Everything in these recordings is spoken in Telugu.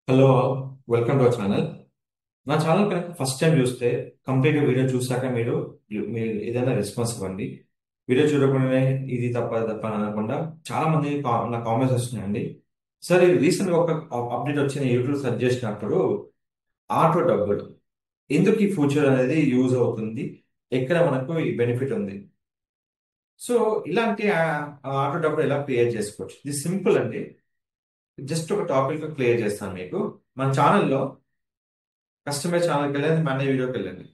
Hello, welcome to our channel. నా ఛానల్ కనుక ఫస్ట్ టైం చూస్తే కంప్లీట్ వీడియో చూసాక మీరు ఏదైనా రెస్పాన్స్ ఇవ్వండి. వీడియో చూడకుండానే ఇది తప్ప అది తప్ప అని అనకుండా చాలా మంది నా కామెంట్స్ వస్తున్నాయండి. సరే, రీసెంట్గా ఒక అప్డేట్ వచ్చిన యూట్యూబ్ సెర్చ్ చేసినప్పుడు ఆటో డబ్బులు ఎందుకు ఈ ఫ్యూచర్ అనేది యూజ్ అవుతుంది, ఎక్కడ మనకు ఈ బెనిఫిట్ ఉంది. సో ఇలాంటి ఆటో డబ్బులు ఎలా క్రియేట్ చేసుకోవచ్చు, ఇది సింపుల్ అండి. జస్ట్ ఒక టాపిక్ క్లియర్ చేస్తాను మీకు. మన ఛానల్లో కస్టమర్ ఛానల్కి వెళ్ళండి, మన వీడియోకి వెళ్ళండి.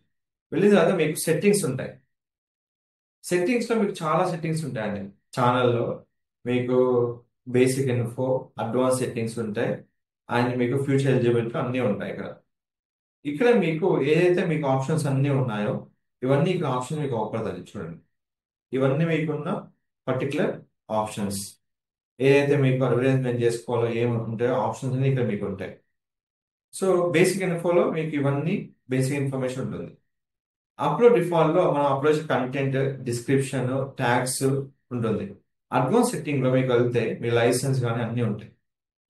వెళ్ళిన తర్వాత మీకు సెట్టింగ్స్ ఉంటాయి. సెట్టింగ్స్ లో మీకు చాలా సెట్టింగ్స్ ఉంటాయండి. ఛానల్లో మీకు బేసిక్ ఇన్ఫో, అడ్వాన్స్ సెట్టింగ్స్ ఉంటాయి, అండ్ మీకు ఫ్యూచర్ ఎలిజిబిలిటీ అన్నీ ఉంటాయి. ఇక్కడ ఇక్కడ మీకు ఏదైతే మీకు ఆప్షన్స్ అన్నీ ఉన్నాయో ఇవన్నీ ఇక్కడ ఆప్షన్ మీకు అవపడుతుంది చూడండి. ఇవన్నీ మీకున్న పర్టికులర్ ఆప్షన్స్, ఏదైతే మీకు అడ్వర్టైజ్మెంట్ చేసుకోవాలో ఏమి ఉంటాయో ఆప్షన్స్ అన్ని ఇక్కడ మీకు ఉంటాయి. సో బేసిక్ ఇన్ఫోలో మీకు ఇవన్నీ బేసిక్ ఇన్ఫర్మేషన్ ఉంటుంది. అప్లోడ్ డిఫాల్ట్ లో మనం అప్లోడ్ చేసే కంటెంట్, డిస్క్రిప్షన్, ట్యాగ్స్ ఉంటుంది. అడ్వాన్స్ సెట్టింగ్ లో మీకు వెళ్తే మీ లైసెన్స్ కానీ అన్ని ఉంటాయి.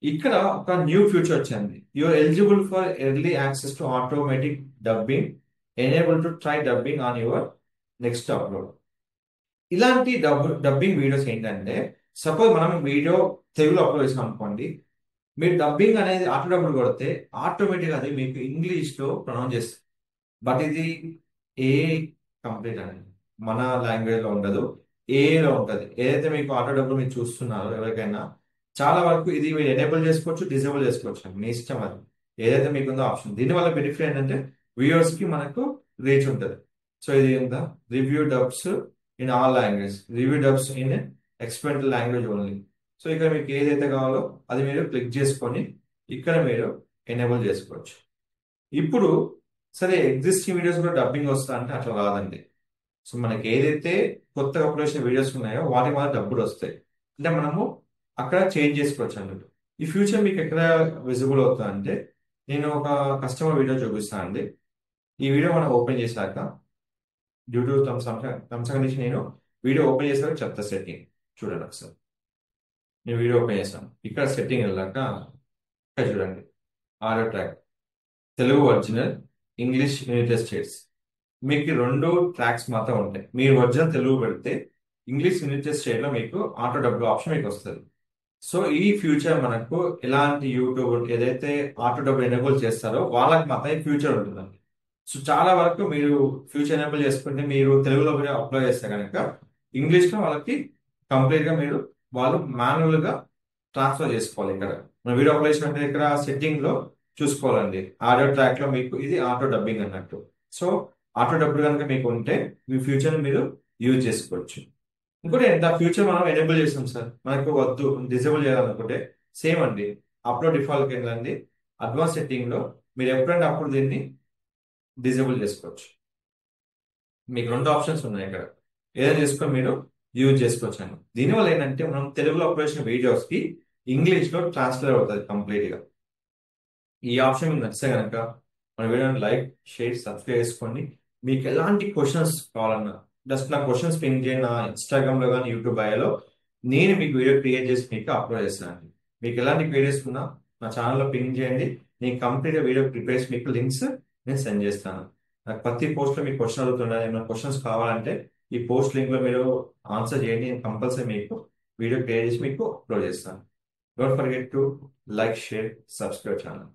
ఇక్కడ ఒక న్యూ ఫీచర్ వచ్చింది. You are eligible for early access to automatic dubbing, enable to try dubbing on your next upload. ఇలాంటి డబ్బింగ్ వీడియోస్ ఏంటంటే, సపోజ్ మనం వీడియో తెలుగులో అప్లోడ్ చేసాం అనుకోండి, మీరు డబ్బింగ్ అనేది ఆటో డబ్బులు కొడితే ఆటోమేటిక్ అది మీకు ఇంగ్లీష్ లో ప్రొనౌన్స్ చేస్తుంది. బట్ ఇది ఏ కంప్లీట్ అండి, మన లాంగ్వేజ్ లో ఉండదు, ఏలో ఉంటుంది. ఏదైతే మీకు ఆటో డబ్బులు మీరు చూస్తున్నారో ఎవరికైనా చాలా వరకు ఇది మీరు ఎనేబుల్ చేసుకోవచ్చు, డిజేబుల్ చేసుకోవచ్చు అండి, మీ ఇష్టం అది. ఏదైతే మీకు ఉందో ఆప్షన్. దీనివల్ల బెనిఫిట్ ఏంటంటే వ్యూవర్స్ కి మనకు రీచ్ ఉంటుంది. సో ఇది ఎంత review dubs in all language, review dubs in experimental language only. So ఇక్కడ మీకు ఏదైతే కావాలో అది మీరు క్లిక్ చేసుకొని ఇక్కడ మీరు ఎనేబుల్ చేసుకోవచ్చు. ఇప్పుడు సరే, ఎగ్జిస్టింగ్ వీడియోస్ కూడా డబ్బింగ్ వస్తా అంటే అట్లా రాదండి. సో మనకి ఏదైతే కొత్తగా అప్లోడ్ చేసిన వీడియోస్ ఉన్నాయో వాటికి మాత్రం డబ్బులు వస్తాయి. అంటే మనము అక్కడ చేంజ్ చేసుకోవచ్చు అన్నట్టు. ఈ ఫ్యూచర్ మీకు ఎక్కడ విజిబుల్ అవుతుంది అంటే, నేను ఒక కస్టమర్ వీడియో చూపిస్తాను అండి. ఈ వీడియో మనం ఓపెన్ చేశాక డ్యూ టు టర్మ్స్ కండిషన్ నేను వీడియో ఓపెన్ చేశాక చెప్తా సెట్టింగ్. చూడండి ఒకసారి. నేను వీడియో ఓపెన్ చేశాను, ఇక్కడ సెట్టింగ్ వెళ్ళాక ఇక్కడ చూడండి, audio track, Telugu original, English United states. మీకు రెండు ట్రాక్స్ మాత్రం ఉంటాయి. మీరు ఒరిజినల్ తెలుగు పెడితే ఇంగ్లీష్ యునైటెడ్ స్టేట్ లో మీకు ఆటో డబ్బులు ఆప్షన్ మీకు వస్తుంది. సో ఈ ఫ్యూచర్ మనకు ఎలాంటి యూట్యూబ్ ఏదైతే ఆటో డబ్బులు ఎనేబుల్ చేస్తారో వాళ్ళకి మాత్రం ఈ ఫ్యూచర్ ఉంటుందండి. సో చాలా వరకు మీరు ఫ్యూచర్ ఎనేబుల్ చేసుకుంటే మీరు తెలుగులో మీరు అప్లోడ్ చేస్తే కనుక ఇంగ్లీష్ లో వాళ్ళకి కంప్లీట్ గా మీరు వాళ్ళు మాన్యువల్ గా ట్రాన్స్ఫర్ చేసుకోవాలి. ఇక్కడ మన వీడియో అప్లోడ్ చేసినట్టు ఇక్కడ సెట్టింగ్ లో చూసుకోవాలండి. ఆడియో ట్రాక్ లో మీకు ఇది ఆటో డబ్బింగ్ అన్నట్టు. సో ఆటో డబ్బులు కనుక మీకు ఉంటే మీ ఫ్యూచర్ మీరు యూజ్ చేసుకోవచ్చు. ఇంకోటి ఎంత ఫ్యూచర్ మనం ఎనేబుల్ చేసాం సార్, మనకు వద్దు డిసేబుల్ చేయాలనుకుంటే సేమ్ అండి. అప్లోడ్ డిఫాల్ట్కి వెళ్ళండి, అడ్వాన్స్ సెట్టింగ్ లో మీరు ఎప్పుడంటే అప్పుడు దీన్ని డిసేబుల్ చేసుకోవచ్చు. మీకు రెండు ఆప్షన్స్ ఉన్నాయి ఇక్కడ, ఏదైనా చేసుకొని మీరు యూజ్ చేసుకోవచ్చు అండి. దీనివల్ల ఏంటంటే మనం తెలుగులో అప్లోడ్ చేసిన వీడియోస్ కి ఇంగ్లీష్ లో ట్రాన్స్లేట్ అవుతుంది కంప్లీట్ గా. ఈ ఆప్షన్ మీకు నచ్చితే కనుక మన వీడియోని లైక్, షేర్, సబ్స్క్రైబ్ చేసుకోండి. మీకు ఎలాంటి క్వశ్చన్స్ కావాలన్నా జస్ట్ నా క్వశ్చన్స్ పిన్ చేయండి. నా ఇన్స్టాగ్రామ్ లో కానీ యూట్యూబ్ బయోలో నేను మీకు వీడియో క్రియేట్ చేసి మీకు అప్లోడ్ చేస్తానండి. మీకు ఎలాంటి క్వైరీస్ ఉన్నా నా ఛానల్లో పిన్ చేయండి. నేను కంప్లీట్గా వీడియో ప్రిపేర్ చేసి మీకు లింక్స్ నేను సెండ్ చేస్తాను. నాకు ప్రతి పోస్ట్లో మీకు క్వశ్చన్ అడుగుతుండే, ఏమైనా క్వశ్చన్స్ కావాలంటే ఈ పోస్ట్ లింక్ లో మీరు ఆన్సర్ చేయండి. నేను కంపల్సరీ మీకు వీడియో క్రియేట్ చేసి మీకు అప్లోడ్ చేస్తాను. Don't forget to like, share, subscribe channel.